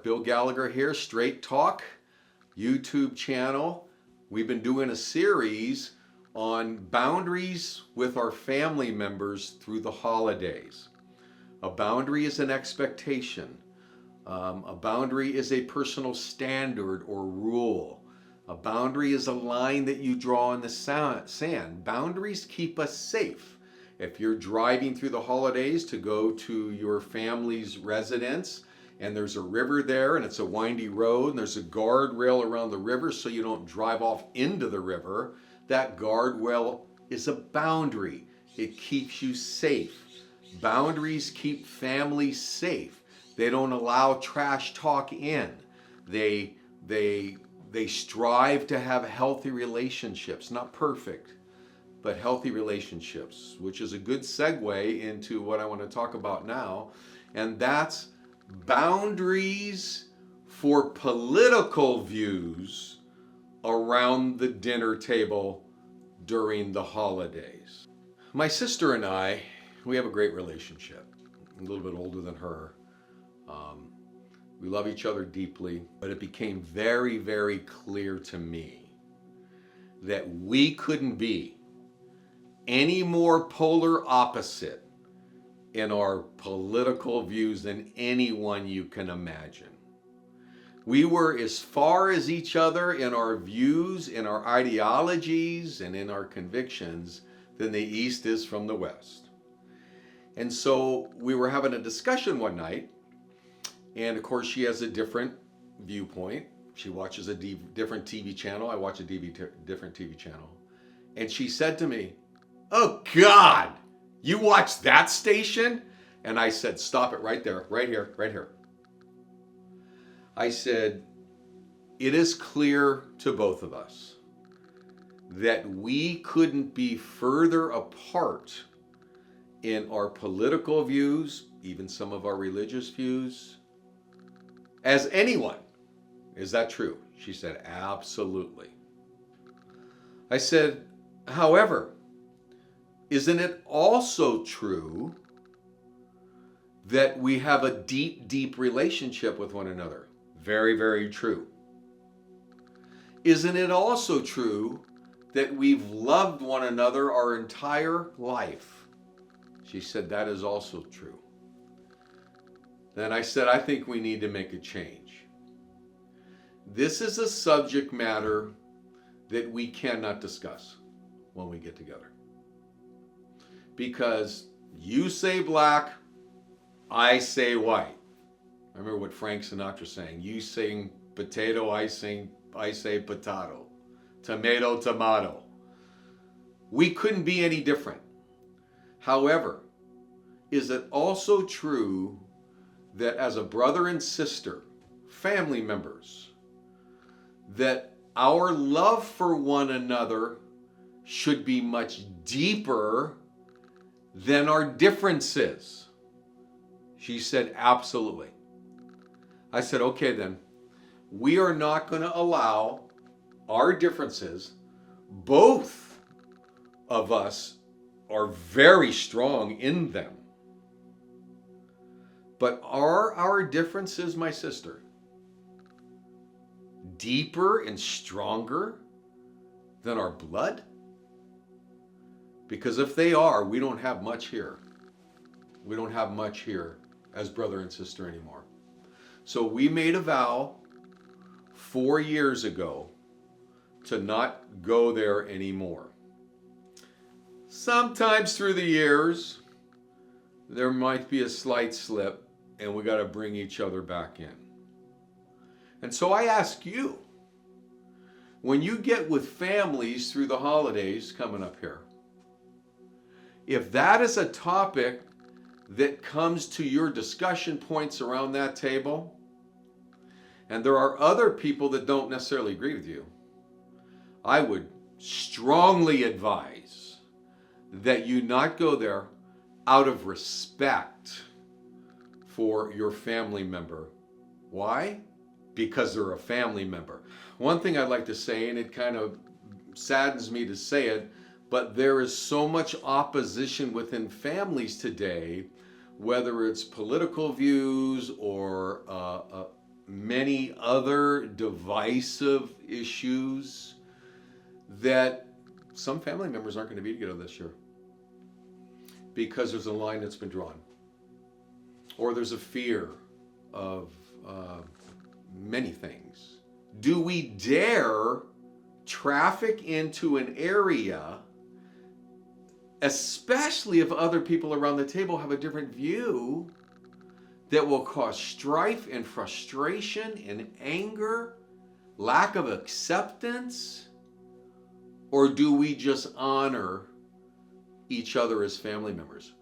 Bill Gallagher here, Straight Talk YouTube channel. We've been doing a series on boundaries with our family members through the holidays. A boundary is an expectation. A boundary is a personal standard or rule. A boundary is a line that you draw in the sand. Boundaries keep us safe. If you're driving through the holidays to go to your family's residence and there's a river there and it's a windy road and there's a guardrail around the river so you don't drive off into the river, that guardrail is a boundary. It keeps you safe. Boundaries keep families safe. They don't allow trash talk in. They strive to have healthy relationships, not perfect, but healthy relationships, which is a good segue into what I want to talk about now, and that's boundaries for political views around the dinner table during the holidays. My sister and I, we have a great relationship. I'm a little bit older than her. We love each other deeply, but it became very, very clear to me that we couldn't be any more polar opposite in our political views than anyone you can imagine. We were as far as each other in our views, in our ideologies, and in our convictions than the East is from the West. And so we were having a discussion one night, and of course she has a different viewpoint. She watches a different TV channel. I watch a different TV channel. And she said to me, "Oh God, you watch that station?" And I said, "Stop it right there, right here, right here." I said, "It is clear to both of us that we couldn't be further apart in our political views, even some of our religious views, as anyone. Is that true?" She said, "Absolutely." I said, "However, isn't it also true that we have a deep, deep relationship with one another?" "Very, very true." "Isn't it also true that we've loved one another our entire life?" She said, "That is also true." Then I said, "I think we need to make a change. This is a subject matter that we cannot discuss when we get together. Because you say black, I say white." I remember what Frank Sinatra sang. You sing potato, I say potato. Tomato, tomato. We couldn't be any different. However, is it also true that as a brother and sister, family members, that our love for one another should be much deeper than our differences?" She said, "Absolutely." I said, "Okay then, we are not going to allow our differences. Both of us are very strong in them. But are our differences, my sister, deeper and stronger than our blood? Because if they are, we don't have much here. We don't have much here as brother and sister anymore." So we made a vow 4 years ago to not go there anymore. Sometimes through the years, there might be a slight slip and we got to bring each other back in. And so I ask you, when you get with families through the holidays coming up here, if that is a topic that comes to your discussion points around that table, and there are other people that don't necessarily agree with you, I would strongly advise that you not go there out of respect for your family member. Why? Because they're a family member. One thing I'd like to say, and it kind of saddens me to say it, but there is so much opposition within families today, whether it's political views or many other divisive issues that some family members aren't going to be together this year because there's a line that's been drawn, or there's a fear of many things. Do we dare traffic into an area, especially if other people around the table have a different view, that will cause strife and frustration and anger, lack of acceptance? Or do we just honor each other as family members?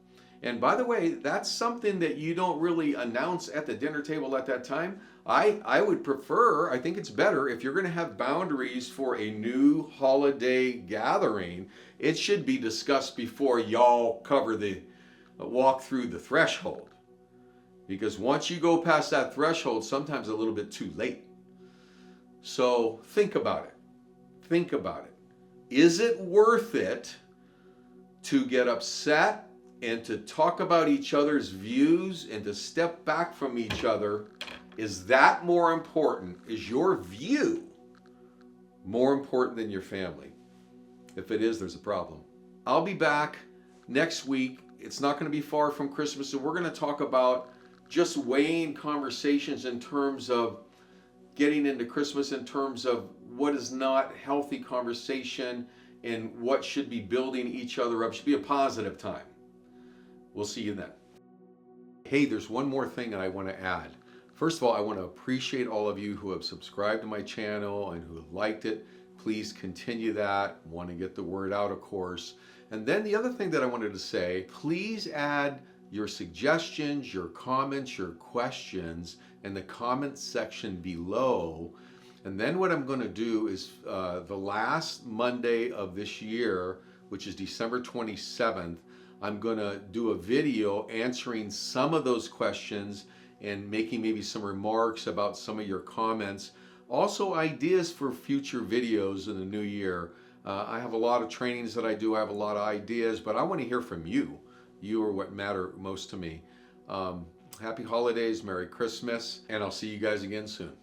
And by the way, that's something that you don't really announce at the dinner table at that time. I would prefer, I think it's better, if you're going to have boundaries for a new holiday gathering, it should be discussed before y'all walk through the threshold. Because once you go past that threshold, sometimes a little bit too late. So think about it. Think about it. Is it worth it to get upset and to talk about each other's views and to step back from each other? Is that more important? Is your view more important than your family? If it is, there's a problem. I'll be back next week. It's not going to be far from Christmas, and we're going to talk about just weighing conversations in terms of getting into Christmas, in terms of what is not healthy conversation and what should be building each other up. It should be a positive time. We'll see you then. Hey, there's one more thing that I want to add. First of all, I want to appreciate all of you who have subscribed to my channel and who have liked it. Please continue that. I want to get the word out, of course. And then the other thing that I wanted to say, please add your suggestions, your comments, your questions in the comments section below. And then what I'm going to do is the last Monday of this year, which is December 27th, I'm going to do a video answering some of those questions and making maybe some remarks about some of your comments. Also ideas for future videos in the new year. I have a lot of trainings that I do. I have a lot of ideas, but I want to hear from you. You are what matter most to me. Happy holidays, Merry Christmas, and I'll see you guys again soon.